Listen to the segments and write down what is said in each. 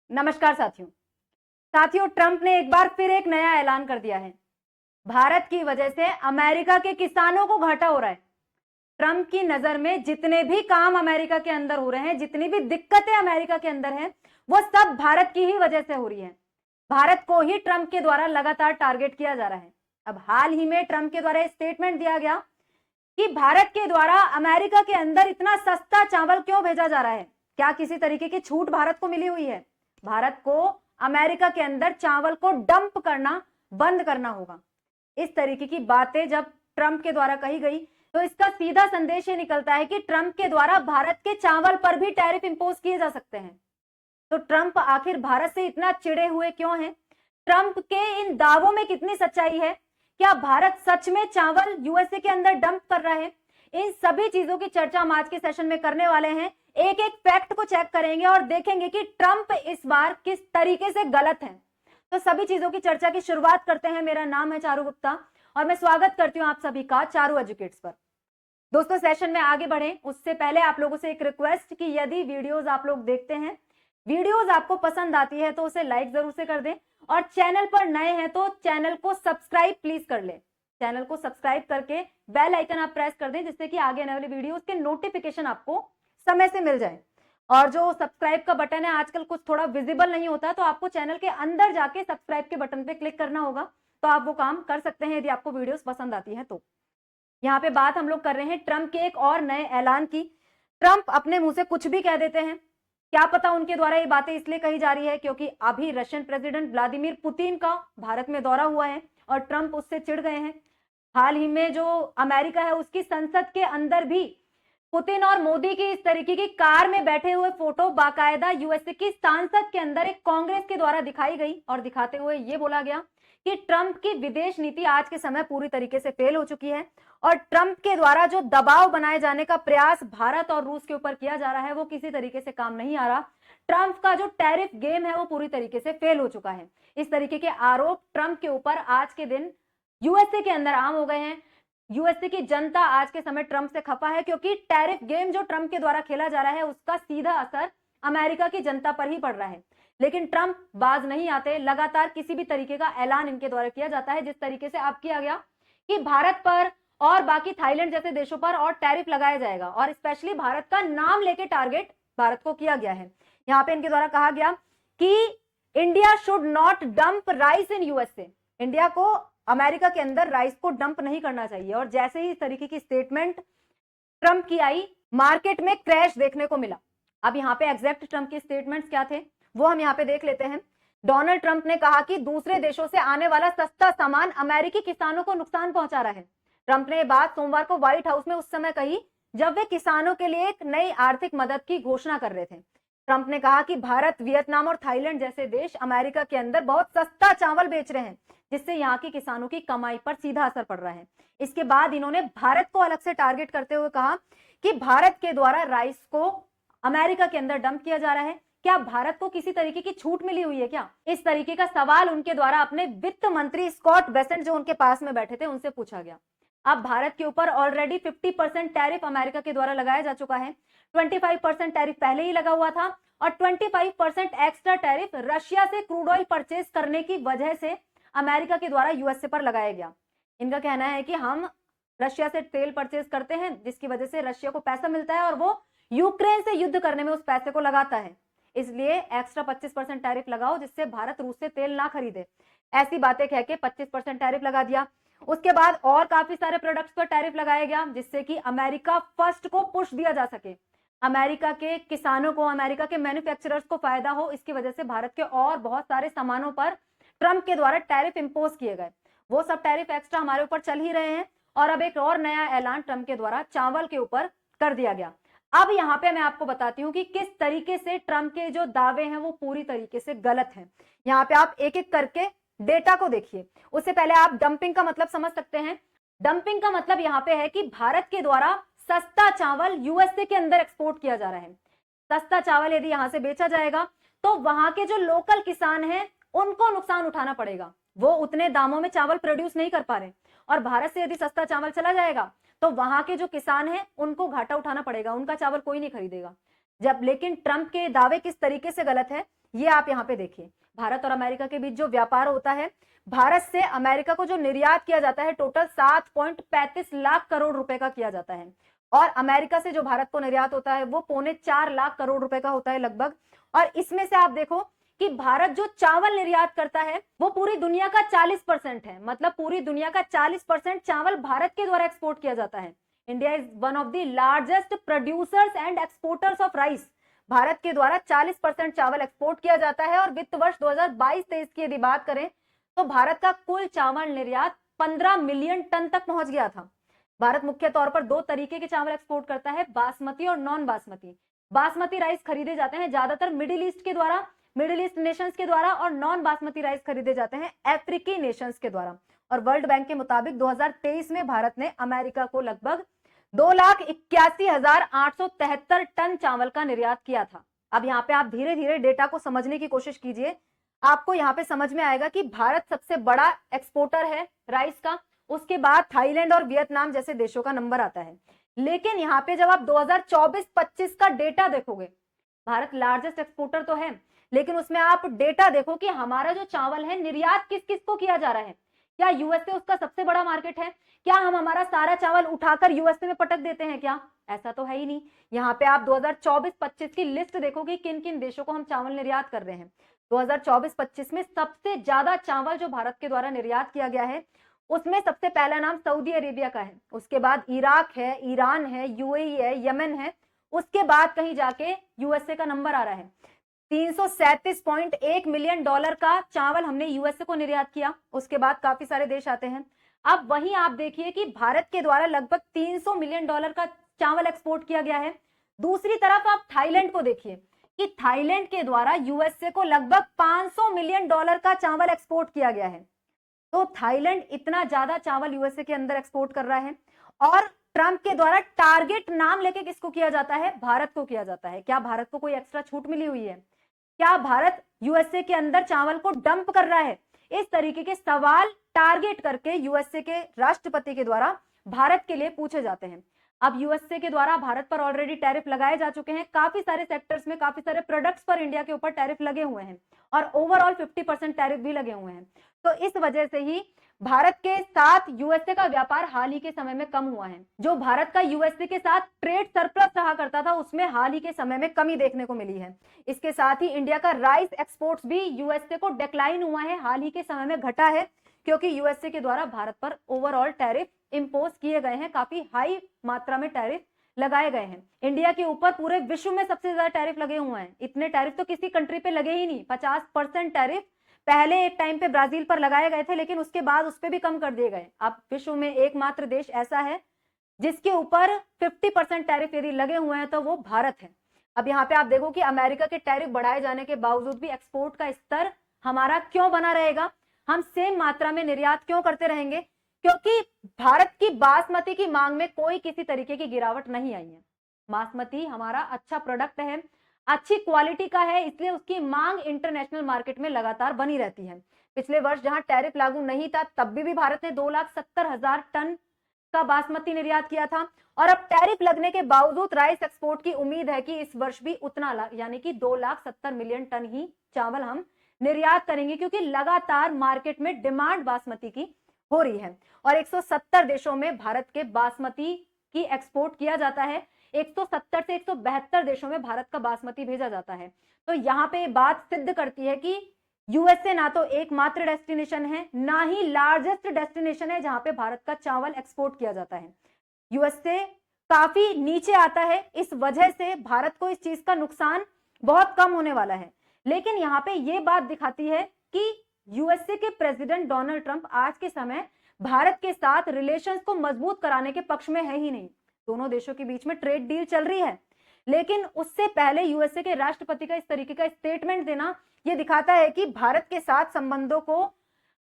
नमस्कार साथियों ट्रंप ने एक बार फिर एक नया ऐलान कर दिया है। भारत की वजह से अमेरिका के किसानों को घाटा हो रहा है। ट्रंप की नजर में जितने भी काम अमेरिका के अंदर हो रहे हैं, जितनी भी दिक्कतें अमेरिका के अंदर हैं, वो सब भारत की ही वजह से हो रही है। भारत को ही ट्रंप के द्वारा लगातार टारगेट किया जा रहा है। अब हाल ही में ट्रंप के द्वारा स्टेटमेंट दिया गया कि भारत के द्वारा अमेरिका के अंदर इतना सस्ता चावल क्यों भेजा जा रहा है। क्या किसी तरीके की छूट भारत को मिली हुई है? भारत को अमेरिका के अंदर चावल को डंप करना बंद करना होगा। इस तरीके की बातें जब ट्रंप के द्वारा कही गई तो इसका सीधा संदेश ये निकलता है कि ट्रंप के द्वारा भारत के चावल पर भी टैरिफ इंपोज किए जा सकते हैं। तो ट्रंप आखिर भारत से इतना चिढ़े हुए क्यों हैं? ट्रंप के इन दावों में कितनी सच्चाई है? क्या भारत सच में चावल यूएसए के अंदर डंप कर रहा है? इन सभी चीजों की चर्चा हम आज के सेशन में करने वाले हैं। एक एक फैक्ट को चेक करेंगे और देखेंगे कि ट्रंप इस बार किस तरीके से गलत है। तो सभी चीजों की चर्चा की शुरुआत करते हैं। मेरा नाम है चारू गुप्ता और मैं स्वागत करती हूं आप सभी का चारू एजुकेट्स पर। दोस्तों, सेशन में आगे बढ़े उससे पहले आप लोगों से एक रिक्वेस्ट कि यदि वीडियोस आप लोग देखते हैं, वीडियोस आपको पसंद आती है तो उसे लाइक जरूर से कर दें और चैनल पर नए हैं तो चैनल को सब्सक्राइब प्लीज कर ले। चैनल को सब्सक्राइब करके बेल आइकन आप प्रेस कर दें जिससे कि आगे आने वाली वीडियोस के नोटिफिकेशन आपको समय से मिल जाए। और जो सब्सक्राइब का बटन है आजकल कुछ थोड़ा विजिबल नहीं होता, तो आपको चैनल के अंदर जाके सब्सक्राइब के बटन पे क्लिक करना होगा। तो आप वो काम कर सकते हैं यदि आपको वीडियोस पसंद आती है तो। यहाँ पे बात हम लोग कर रहे हैं ट्रंप के एक और नए ऐलान की। ट्रंप अपने मुंह से कुछ भी कह देते हैं। क्या पता उनके द्वारा ये बातें इसलिए कही जा रही है क्योंकि अभी रशियन प्रेसिडेंट व्लादिमीर पुतिन का भारत में दौरा हुआ है और ट्रंप उससे चिढ़ गए हैं। हाल ही में जो अमेरिका है उसकी संसद के अंदर भी पुतिन और मोदी की इस तरीके की कार में बैठे हुए फोटो बाकायदा यूएसए की सांसद के अंदर एक कांग्रेस के द्वारा दिखाई गई और दिखाते हुए यह बोला गया कि ट्रंप की विदेश नीति आज के समय पूरी तरीके से फेल हो चुकी है और ट्रंप के द्वारा जो दबाव बनाए जाने का प्रयास भारत और रूस के ऊपर किया जा रहा है वो किसी तरीके से काम नहीं आ रहा। ट्रंप का जो टैरिफ गेम है वो पूरी तरीके से फेल हो चुका है। इस तरीके के आरोप ट्रंप के ऊपर आज के दिन यूएसए के अंदर आम हो गए हैं। यूएसए की जनता आज के समय ट्रंप से खफा है क्योंकि टैरिफ गेम जो ट्रंप के द्वारा खेला जा रहा है उसका सीधा असर अमेरिका की जनता पर ही पड़ रहा है। लेकिन ट्रंप बाज नहीं आते। लगातार किसी भी तरीके का ऐलान इनके द्वारा किया जाता है, जिस तरीके से अब किया गया कि भारत पर और बाकी थाईलैंड जैसे देशों पर और टैरिफ लगाया जाएगा और स्पेशली भारत का नाम लेके टारगेट भारत को किया गया है। यहाँ पे इनके द्वारा कहा गया कि India should not dump rice in USA. India को अमेरिका के अंदर राइस को डंप नहीं करना चाहिए। और जैसे ही इस तरीके की स्टेटमेंट ट्रंप की आई, मार्केट में क्रैश देखने को मिला। अब यहाँ पे एग्जैक्ट ट्रंप की स्टेटमेंट्स क्या थे वो हम यहाँ पे देख लेते हैं। डोनाल्ड ट्रंप ने कहा कि दूसरे देशों से आने वाला सस्ता सामान अमेरिकी किसानों को नुकसान पहुंचा रहा है। ट्रंप ने यह बात सोमवार को व्हाइट हाउस में उस समय कही जब वे किसानों के लिए एक नई आर्थिक मदद की घोषणा कर रहे थे। ट्रंप ने कहा कि भारत, वियतनाम और थाईलैंड जैसे देश अमेरिका के अंदर बहुत सस्ता चावल बेच रहे हैं जिससे यहाँ के किसानों की कमाई पर सीधा असर पड़ रहा है। इसके बाद इन्होंने भारत को अलग से टारगेट करते हुए कहा कि भारत के द्वारा राइस को अमेरिका के अंदर डंप किया जा रहा है। क्या भारत को किसी तरीके की छूट मिली हुई है क्या? इस तरीके का सवाल उनके द्वारा अपने वित्त मंत्री स्कॉट बेसेंट जो उनके पास में बैठे थे उनसे पूछा गया। अब भारत के ऊपर ऑलरेडी 50% टैरिफ अमेरिका के द्वारा लगाया जा चुका है। 25% टैरिफ पहले ही लगा हुआ था और 25% एक्स्ट्रा टैरिफ रशिया से क्रूड ऑयल परचेज करने की वजह से अमेरिका के द्वारा यूएसए पर लगाया गया। इनका कहना है कि हम रशिया से तेल परचेज करते हैं जिसकी वजह से रशिया को पैसा मिलता है और वो यूक्रेन से युद्ध करने में उस पैसे को लगाता है, इसलिए एक्स्ट्रा 25% टैरिफ लगाओ जिससे भारत रूस से तेल ना खरीदे। ऐसी बातें कह के 25% टैरिफ लगा दिया। उसके बाद और काफी सारे प्रोडक्ट्स पर टैरिफ लगाया गया जिससे कि अमेरिका फर्स्ट को पुश दिया जा सके, अमेरिका के किसानों को, अमेरिका के मैन्युफैक्चरर्स को फायदा हो। इसकी वजह से भारत के और बहुत सारे सामानों पर ट्रंप के द्वारा टैरिफ इंपोज किए गए। वो सब टैरिफ एक्स्ट्रा हमारे ऊपर चल ही रहे हैं और अब एक और नया ऐलान ट्रंप के द्वारा चावल के ऊपर कर दिया गया। अब यहाँ पे मैं आपको बताती हूँ कि किस तरीके से ट्रंप के जो दावे हैं वो पूरी तरीके से गलत हैं। यहाँ पे आप एक एक करके डेटा को देखिए। उससे पहले आप डंपिंग का मतलब समझ सकते हैं। डंपिंग का मतलब यहाँ पे है कि भारत के द्वारा सस्ता चावल यूएसए के अंदर एक्सपोर्ट किया जा रहा है। सस्ता चावल यदि यहां से बेचा जाएगा तो वहां के जो लोकल किसान हैं उनको नुकसान उठाना पड़ेगा। वो उतने दामों में चावल प्रोड्यूस नहीं कर पा रहे और भारत से यदि सस्ता चावल चला जाएगा तो वहां के जो किसान हैं उनको घाटा उठाना पड़ेगा, उनका चावल कोई नहीं खरीदेगा। जब लेकिन ट्रंप के दावे किस तरीके से गलत है ये आप यहाँ पे देखिए, भारत और अमेरिका के बीच जो व्यापार होता है, भारत से अमेरिका को जो निर्यात किया जाता है टोटल 7.35 लाख करोड़ रुपए का किया जाता है, और अमेरिका से जो भारत को निर्यात होता है वो 3.25 लाख करोड़ रुपए का होता है लगभग। और इसमें से आप देखो कि भारत जो चावल निर्यात करता है वो पूरी दुनिया का 40% है, मतलब पूरी दुनिया का 40% चावल भारत के द्वारा एक्सपोर्ट किया जाता है। India is one of the largest producers and exporters of rice. Bharat के द्वारा 40% चावल एक्सपोर्ट किया जाता है, और वित्त वर्ष 2022-23 की यदि बात करें तो भारत का कुल चावल निर्यात 15 मिलियन टन तक पहुंच गया था। भारत मुख्य तौर पर दो तरीके के चावल एक्सपोर्ट करता है, बासमती और नॉन बासमती। बासमती राइस खरीदे जाते हैं ज्यादातर मिडिल ईस्ट के द्वारा, मिडिल ईस्ट नेशंस के द्वारा, और नॉन बासमती राइस खरीदे जाते हैं अफ्रीकी नेशंस के द्वारा। और वर्ल्ड बैंक के मुताबिक 2023 में भारत ने अमेरिका को लगभग 2,81,873 टन चावल का निर्यात किया था। अब यहाँ पे आप धीरे धीरे डेटा को समझने की कोशिश कीजिए, आपको यहाँ पे समझ में आएगा कि भारत सबसे बड़ा एक्सपोर्टर है राइस का, उसके बाद थाईलैंड और वियतनाम जैसे देशों का नंबर आता है। लेकिन यहाँ पे जब आप 2024-25 का डेटा देखोगे, भारत लार्जेस्ट एक्सपोर्टर तो है, लेकिन उसमें आप डेटा देखो कि हमारा जो चावल है निर्यात किस किस को किया जा रहा है। क्या यूएसए उसका सबसे बड़ा मार्केट है? क्या हम हमारा सारा चावल उठाकर यूएसए में पटक देते हैं क्या? ऐसा तो है ही नहीं। यहाँ पे आप 2024-25 की लिस्ट देखो कि किन किन देशों को हम चावल निर्यात कर रहे हैं। 2024-25 में सबसे ज्यादा चावल जो भारत के द्वारा निर्यात किया गया है उसमें सबसे पहला नाम सऊदी अरेबिया का है, उसके बाद इराक है, ईरान है, यूएई है, यमन है, उसके बाद कहीं जाके यूएसए का नंबर आ रहा है। 337.1 मिलियन डॉलर का चावल हमने यूएसए को निर्यात किया, उसके बाद काफी सारे देश आते हैं। अब वहीं आप देखिए कि भारत के द्वारा लगभग 300 मिलियन डॉलर का चावल एक्सपोर्ट किया गया है। दूसरी तरफ आप थाईलैंड को देखिए कि थाईलैंड के द्वारा यूएसए को लगभग 500 मिलियन डॉलर का चावल एक्सपोर्ट किया गया है। तो थाईलैंड इतना ज्यादा चावल यूएसए के अंदर एक्सपोर्ट कर रहा है। और ट्रंप के द्वारा टारगेट नाम लेके किसको किया जाता है? भारत को किया जाता है। क्या भारत को कोई एक्स्ट्रा छूट मिली हुई है? क्या भारत यूएसए के अंदर चावल को डंप कर रहा है? इस तरीके के सवाल टारगेट करके यूएसए के राष्ट्रपति के द्वारा भारत के लिए पूछे जाते हैं। अब यूएसए के द्वारा भारत पर ऑलरेडी टैरिफ लगाए जा चुके हैं, काफी सारे सेक्टर्स में काफी सारे प्रोडक्ट्स पर इंडिया के ऊपर टैरिफ लगे हुए हैं, और ओवरऑल 50% टैरिफ भी लगे हुए हैं। तो इस वजह से ही भारत के साथ यूएसए का व्यापार हाल ही के समय में कम हुआ है। जो भारत का यूएसए के साथ ट्रेड सरप्लस रहा करता था उसमें हाल ही के समय में कमी देखने को मिली है। इसके साथ ही इंडिया का राइस एक्सपोर्ट्स भी यूएसए को डिक्लाइन हुआ है, हाल ही के समय में घटा है, क्योंकि यूएसए के द्वारा भारत पर ओवरऑल टैरिफ इंपोज किए गए हैं, काफी हाई मात्रा में टैरिफ लगाए गए हैं। इंडिया के ऊपर पूरे विश्व में सबसे ज्यादा टैरिफ लगे हुए हैं। इतने टैरिफ तो किसी कंट्री पे लगे ही नहीं। 50% टैरिफ पहले एक टाइम पे ब्राजील पर लगाए गए थे, लेकिन उसके बाद उस पर भी कम कर दिए गए। अब विश्व में एकमात्र देश ऐसा है जिसके ऊपर 50% टैरिफ यदि लगे हुए हैं तो वो भारत है। अब यहाँ पे आप देखो कि अमेरिका के टैरिफ बढ़ाए जाने के बावजूद भी एक्सपोर्ट का स्तर हमारा क्यों बना रहेगा? हम सेम मात्रा में निर्यात क्यों करते रहेंगे? क्योंकि भारत की बासमती की मांग में कोई किसी तरीके की गिरावट नहीं आई है। बासमती हमारा अच्छा प्रोडक्ट है, अच्छी क्वालिटी का है, इसलिए उसकी मांग इंटरनेशनल मार्केट में लगातार बनी रहती है। पिछले वर्ष जहां टैरिफ लागू नहीं था तब भी भारत ने 2,70,000 टन का बासमती निर्यात किया था, और अब टैरिफ लगने के बावजूद राइस एक्सपोर्ट की उम्मीद है कि इस वर्ष भी उतना यानी कि 2,70,000 मिलियन टन ही चावल हम निर्यात करेंगे, क्योंकि लगातार मार्केट में डिमांड बासमती की हो रही है। और 170 देशों में भारत के बासमती की एक्सपोर्ट किया जाता है। 170 से 172 देशों में भारत का बासमती भेजा जाता है। तो यहाँ पे बात सिद्ध करती है कि यूएसए ना तो एकमात्र डेस्टिनेशन है, ना ही लार्जेस्ट डेस्टिनेशन है जहां पे भारत का चावल एक्सपोर्ट किया जाता है। यूएसए काफी नीचे आता है, इस वजह से भारत को इस चीज का नुकसान बहुत कम होने वाला है। लेकिन यहाँ पे ये बात दिखाती है कि यूएसए के प्रेसिडेंट डोनाल्ड ट्रंप आज के समय भारत के साथ रिलेशंस को मजबूत कराने के पक्ष में है ही नहीं। दोनों देशों के बीच में ट्रेड डील चल रही है, लेकिन उससे पहले यूएसए के राष्ट्रपति का इस तरीके का स्टेटमेंट देना यह दिखाता है कि भारत के साथ संबंधों को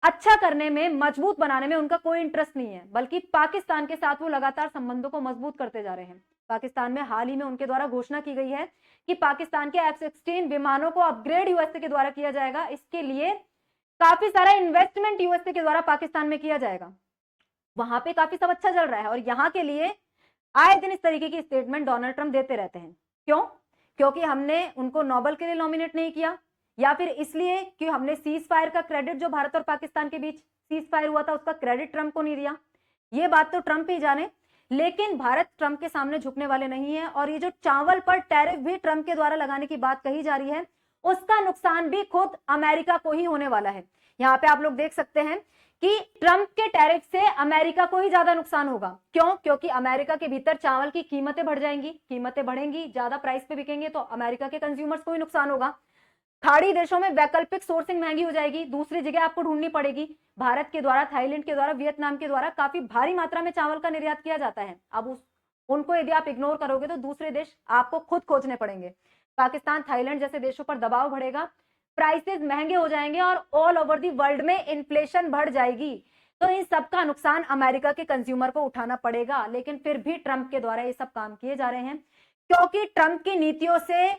अच्छा करने में, मजबूत बनाने में उनका कोई इंटरेस्ट नहीं है, बल्कि पाकिस्तान के साथ वो लगातार संबंधों को मजबूत करते जा रहे हैं। पाकिस्तान में हाल ही में उनके द्वारा घोषणा की गई है कि पाकिस्तान के F-16 विमानों को अपग्रेड यूएसए के द्वारा किया जाएगा। इसके लिए काफी सारा इन्वेस्टमेंट यूएसए के द्वारा पाकिस्तान में किया जाएगा। वहां पे काफी सब अच्छा चल रहा है, और यहाँ के लिए आए दिन इस तरीके की स्टेटमेंट डोनाल्ड ट्रंप देते रहते हैं। क्यों? क्योंकि हमने उनको नोबेल के लिए नॉमिनेट नहीं किया, या फिर इसलिए कि हमने सीज फायर का क्रेडिट जो भारत और पाकिस्तान के बीच सीज फायर हुआ था उसका क्रेडिट ट्रंप को नहीं दिया? ये बात तो ट्रंप ही जाने, लेकिन भारत ट्रंप के सामने झुकने वाले नहीं है। और ये जो चावल पर टैरिफ भी ट्रंप के द्वारा लगाने की बात कही जा रही है, उसका नुकसान भी खुद अमेरिका को ही होने वाला है। यहाँ पे आप लोग देख सकते हैं कि ट्रंप के टैरिफ से अमेरिका को ही ज्यादा नुकसान होगा। क्यों? क्योंकि अमेरिका के भीतर चावल की कीमतें बढ़ जाएंगी, कीमतें बढ़ेंगी, ज्यादा प्राइस पे बिकेंगे तो अमेरिका के कंज्यूमर्स को ही नुकसान होगा। खाड़ी देशों में वैकल्पिक सोर्सिंग महंगी हो जाएगी, दूसरी जगह आपको ढूंढनी पड़ेगी। भारत के द्वारा, थाईलैंड के द्वारा, वियतनाम के द्वारा काफी भारी मात्रा में चावल का निर्यात किया जाता है। अब उनको यदि आप इग्नोर करोगे तो दूसरे देश आपको खुद खोजने पड़ेंगे। पाकिस्तान, थाईलैंड जैसे देशों पर दबाव बढ़ेगा, प्राइसेस महंगे हो जाएंगे और ऑल ओवर दी वर्ल्ड में इन्फ्लेशन बढ़ जाएगी। तो इन सब का नुकसान अमेरिका के कंज्यूमर को उठाना पड़ेगा। लेकिन फिर भी ट्रंप के द्वारा ये सब काम किए जा रहे हैं, क्योंकि ट्रंप की नीतियों से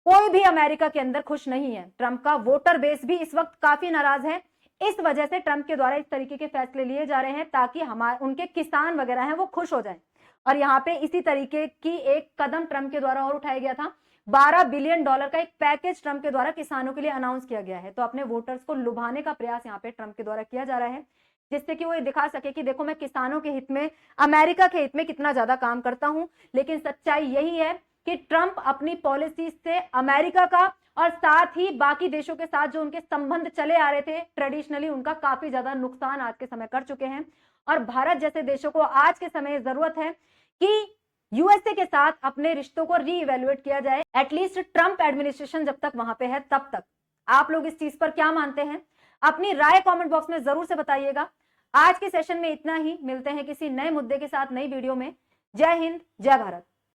कोई भी अमेरिका के अंदर खुश नहीं है। ट्रंप का वोटर बेस भी इस वक्त काफी नाराज है। इस वजह से ट्रंप के द्वारा इस तरीके के फैसले लिए जा रहे हैं ताकि हमारे उनके किसान वगैरह हैं वो खुश हो जाएं। और यहाँ पे इसी तरीके की एक कदम ट्रंप के द्वारा और उठाया गया था। $12 बिलियन का एक पैकेज ट्रंप के द्वारा किसानों के लिए अनाउंस किया गया है। तो अपने वोटर्स को लुभाने का प्रयास यहाँ पे ट्रंप के द्वारा किया जा रहा है, जिससे कि वो ये दिखा सके कि देखो मैं किसानों के हित में, अमेरिका के हित में कितना ज्यादा काम करता हूं। लेकिन सच्चाई यही है कि ट्रंप अपनी पॉलिसी से अमेरिका का और साथ ही बाकी देशों के साथ जो उनके संबंध चले आ रहे थे ट्रेडिशनली, उनका काफी ज्यादा नुकसान आज के समय कर चुके हैं। और भारत जैसे देशों को आज के समय जरूरत है कि यूएसए के साथ अपने रिश्तों को रीइवैल्यूएट किया जाए, एटलीस्ट ट्रंप एडमिनिस्ट्रेशन जब तक वहां पे है तब तक। आप लोग इस चीज पर क्या मानते हैं? अपनी राय कमेंट बॉक्स में जरूर से बताइएगा। आज के सेशन में इतना ही, मिलते हैं किसी नए मुद्दे के साथ नई वीडियो में। जय हिंद, जय भारत।